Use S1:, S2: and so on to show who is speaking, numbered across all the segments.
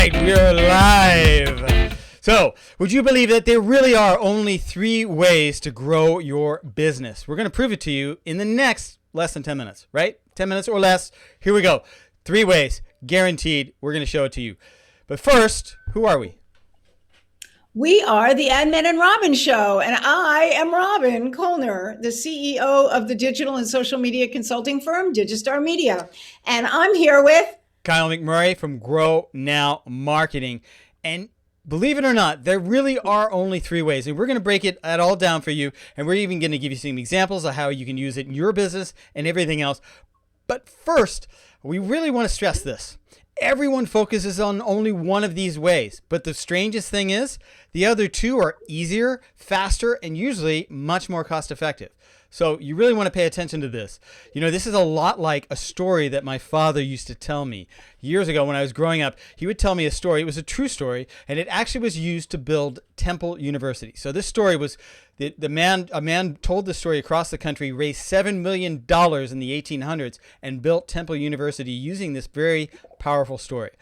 S1: right, we're live. So, would you believe that there really are only 3 ways to grow your business? We're going to prove it to you in the next less than 10 minutes, right? 10 minutes or less. Here we go. 3 ways, guaranteed. We're going to show it to you. But first, who are we?
S2: We are the Admin and Robin Show, and I am Robin Kolner, the CEO of the digital and social media consulting firm, Digistar Media. And I'm here with
S1: Kyle McMurray from Grow Now Marketing. And believe it or not, there really are only 3 ways. And we're going to break it all down for you. And we're even going to give you some examples of how you can use it in your business and everything else. But first, we really want to stress this. Everyone focuses on only one of these ways. But the strangest thing is, the other 2 are easier, faster, and usually much more cost effective. So you really want to pay attention to this. You know, this is a lot like a story that my father used to tell me years ago when I was growing up. He would tell me a story. It was a true story, and it actually was used to build Temple University. So this story was a man told this story across the country, raised $7 million in the 1800s, and built Temple University using this very powerful story.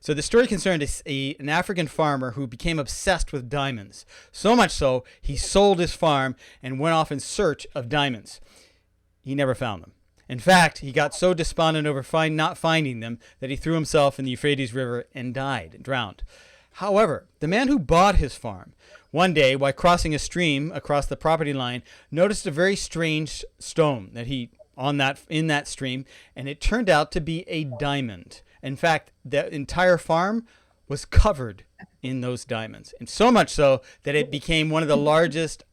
S1: So the story concerned an African farmer who became obsessed with diamonds. So much so, he sold his farm and went off in search of diamonds. He never found them. In fact, he got so despondent over not finding them that he threw himself in the Euphrates River and drowned. However, the man who bought his farm, one day, while crossing a stream across the property line, noticed a very strange stone in that stream, and it turned out to be a diamond. In fact, the entire farm was covered in those diamonds, and so much so that it became one of the largest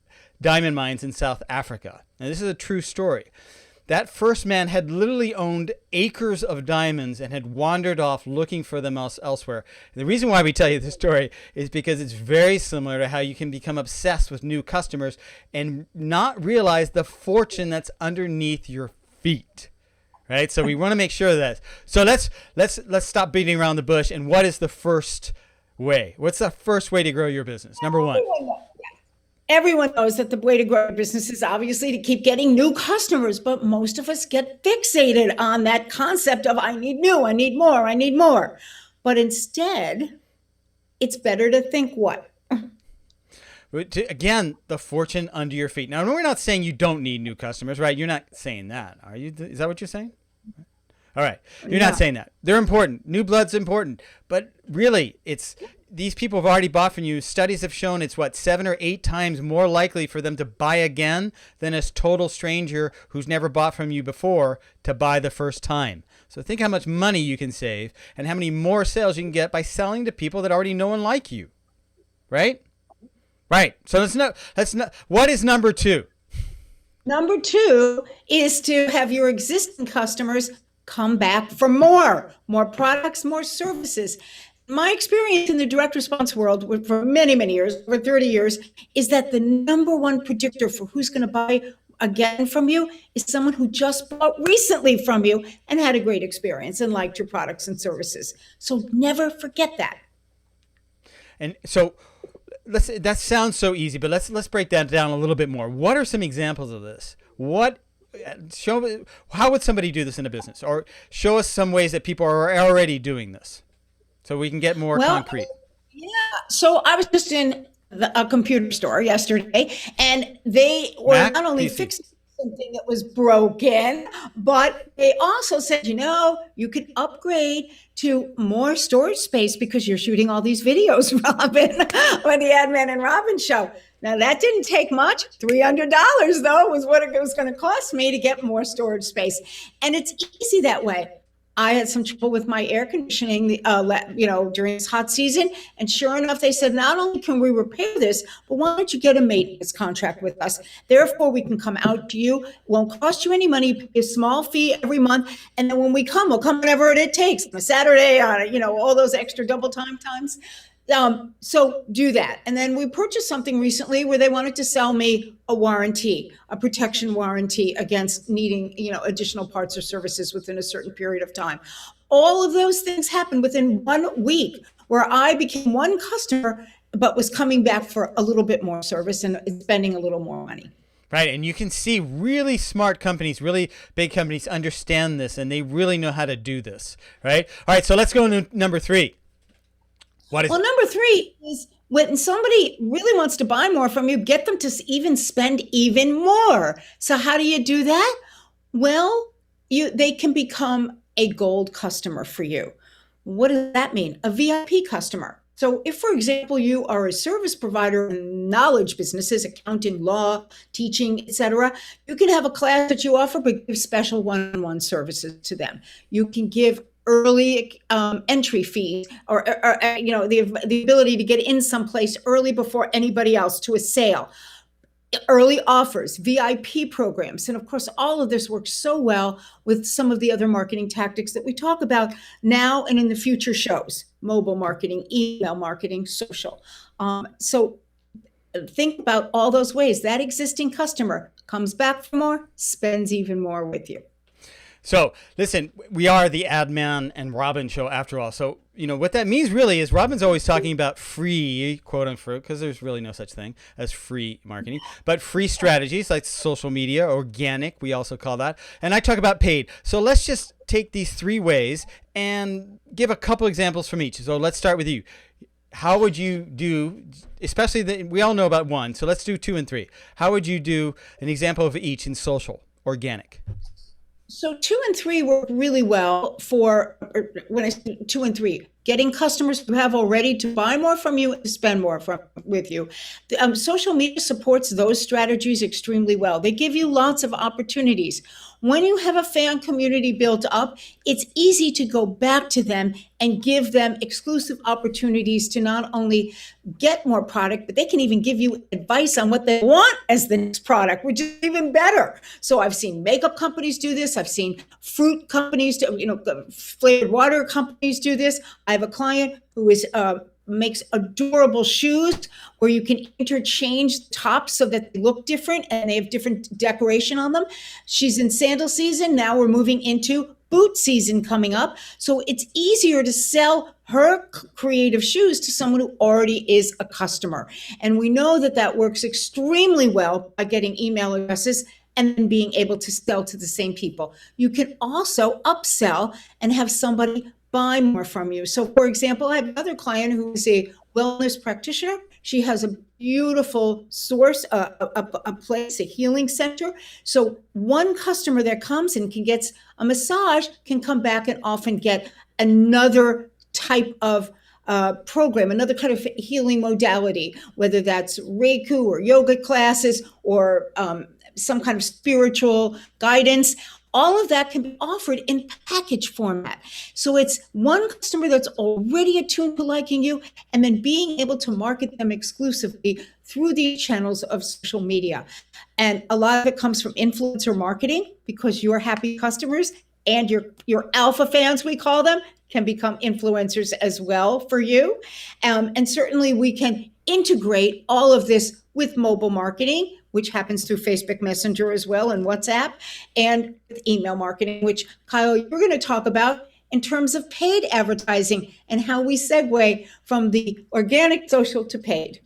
S1: diamond mines in South Africa. Now, this is a true story. That first man had literally owned acres of diamonds and had wandered off looking for them elsewhere. And the reason why we tell you this story is because it's very similar to how you can become obsessed with new customers and not realize the fortune that's underneath your feet. Right, so we want to make sure of that. So let's stop beating around the bush. And what is the first way? What's the first way to grow your business? Number 1.
S2: Everyone knows that the way to grow a business is obviously to keep getting new customers, but most of us get fixated on that concept of I need new, I need more, I need more. But instead, it's better to think what?
S1: Again, the fortune under your feet. Now, we're not saying you don't need new customers, right? You're not saying that, are you? Is that what you're saying? All right. You're not saying that. They're important. New blood's important. But really, these people have already bought from you. Studies have shown it's 7 or 8 times more likely for them to buy again than a total stranger who's never bought from you before to buy the first time. So think how much money you can save and how many more sales you can get by selling to people that already know and like you. Right? Right. So what is number 2?
S2: Number 2 is to have your existing customers come back for more products, more services. My experience in the direct response world for many, many years, over 30 years, is that the number 1 predictor for who's going to buy again from you is someone who just bought recently from you and had a great experience and liked your products and services. So never forget that.
S1: And so that sounds so easy, but let's break that down a little bit more. What are some examples of this? How would somebody do this in a business? Or show us some ways that people are already doing this so we can get more concrete.
S2: Yeah. So I was just in a computer store yesterday, and they were not only fixing something that was broken, but they also said, you could upgrade to more storage space because you're shooting all these videos, Robin, on the Admin and Robin Show. Now, that didn't take much. $300, though, was what it was going to cost me to get more storage space. And it's easy that way. I had some trouble with my air conditioning, during this hot season. And sure enough, they said, not only can we repair this, but why don't you get a maintenance contract with us? Therefore, we can come out to you. It won't cost you any money. Pay a small fee every month. And then when we'll come whenever it takes. On a Saturday, all those extra double times. So do that. And then we purchased something recently where they wanted to sell me a warranty, a protection warranty against needing, additional parts or services within a certain period of time. All of those things happened within 1 week where I became one customer, but was coming back for a little bit more service and spending a little more money.
S1: Right. And you can see really smart companies, really big companies understand this and they really know how to do this. Right. All right. So let's go to number 3. What is
S2: Well,
S1: it?
S2: number three is when somebody really wants to buy more from you, get them to even spend even more. So how do you do that? Well, they can become a gold customer for you. What does that mean? A VIP customer. So if, for example, you are a service provider in knowledge businesses, accounting, law, teaching, etc., you can have a class that you offer, but give special one-on-one services to them. You can give early entry fees, or the ability to get in someplace early before anybody else to a sale, early offers, VIP programs. And of course, all of this works so well with some of the other marketing tactics that we talk about now and in the future shows: mobile marketing, email marketing, social. So think about all those ways. That existing customer comes back for more, spends even more with you.
S1: So listen, we are the Ad Man and Robin show after all. So, what that means really is Robin's always talking about free, quote unquote, because there's really no such thing as free marketing, but free strategies like social media, organic, we also call that. And I talk about paid. So let's just take these three ways and give a couple examples from each. So let's start with you. How would you do, especially we all know about one, so let's do 2 and 3. How would you do an example of each in social, organic?
S2: So 2 and 3 work really well for, when I say 2 and 3, getting customers who have already to buy more from you and spend more with you. Social media supports those strategies extremely well. They give you lots of opportunities. When you have a fan community built up, it's easy to go back to them and give them exclusive opportunities to not only get more product, but they can even give you advice on what they want as the next product, which is even better. So I've seen makeup companies do this. I've seen fruit companies, flavored water companies do this. I have a client who makes adorable shoes where you can interchange tops so that they look different and they have different decoration on them. She's in sandal season. Now we're moving into boot season coming up. So it's easier to sell her creative shoes to someone who already is a customer. And we know that works extremely well by getting email addresses and then being able to sell to the same people. You can also upsell and have somebody buy more from you. So for example, I have another client who is a wellness practitioner. She has a beautiful source, a place, a healing center. So one customer that comes and gets a massage can come back and often get another type of program, another kind of healing modality, whether that's Reiku or yoga classes or some kind of spiritual guidance. All of that can be offered in package format. So it's one customer that's already attuned to liking you, and then being able to market them exclusively through these channels of social media. And a lot of it comes from influencer marketing, because your happy customers and your alpha fans, we call them, can become influencers as well for you. And certainly we can integrate all of this with mobile marketing, which happens through Facebook Messenger as well, and WhatsApp, and with email marketing, which, Kyle, you're going to talk about in terms of paid advertising and how we segue from the organic social to paid.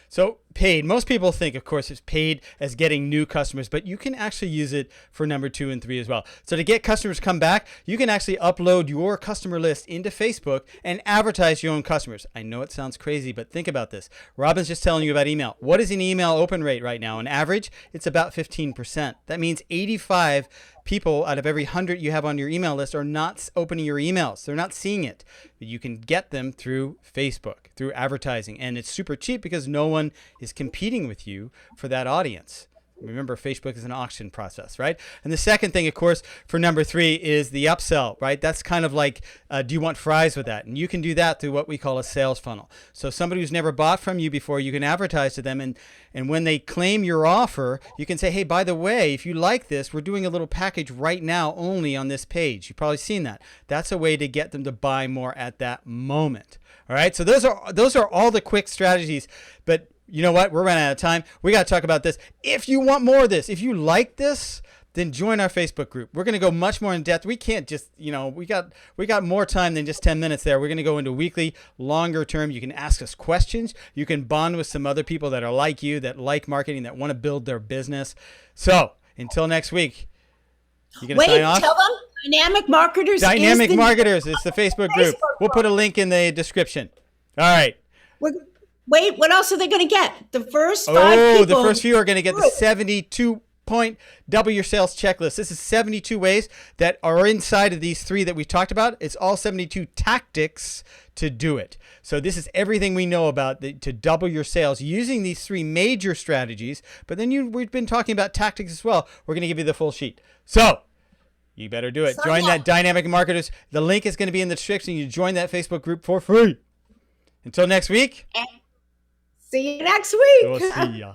S1: So paid, most people think, of course, it's paid as getting new customers, but you can actually use it for number 2 and 3 as well. So to get customers come back, you can actually upload your customer list into Facebook and advertise your own customers. I know it sounds crazy, but think about this. Robin's just telling you about email. What is an email open rate right now? On average, it's about 15%. That means 85 people out of every 100 you have on your email list are not opening your emails. They're not seeing it. But you can get them through Facebook, through advertising. And it's super cheap because no one is competing with you for that audience. Remember, Facebook is an auction process, right? And the second thing, of course, for number 3 is the upsell, right? That's kind of like, do you want fries with that? And you can do that through what we call a sales funnel. So somebody who's never bought from you before, you can advertise to them. And when they claim your offer, you can say, hey, by the way, if you like this, we're doing a little package right now only on this page. You've probably seen that. That's a way to get them to buy more at that moment. All right. So those are all the quick strategies. But you know what? We're running out of time. We got to talk about this. If you want more of this, if you like this, then join our Facebook group. We're going to go much more in depth. We can't just, we got more time than just 10 minutes there. We're going to go into weekly, longer term. You can ask us questions. You can bond with some other people that are like you, that like marketing, that want to build their business. So until next week, you going to sign off?
S2: Tell them Dynamic Marketers.
S1: Dynamic Marketers is the Facebook group. We'll put a link in the description. All right.
S2: Wait, what else are they going to get? The first 5 people.
S1: The first few are going to get the 72-point double your sales checklist. This is 72 ways that are inside of these 3 that we talked about. It's all 72 tactics to do it. So this is everything we know about to double your sales using these 3 major strategies. But then we've been talking about tactics as well. We're going to give you the full sheet. So you better do it. Join that Dynamic Marketers. The link is going to be in the description. You join that Facebook group for free. Until next week.
S2: See you next week.
S1: We'll see ya.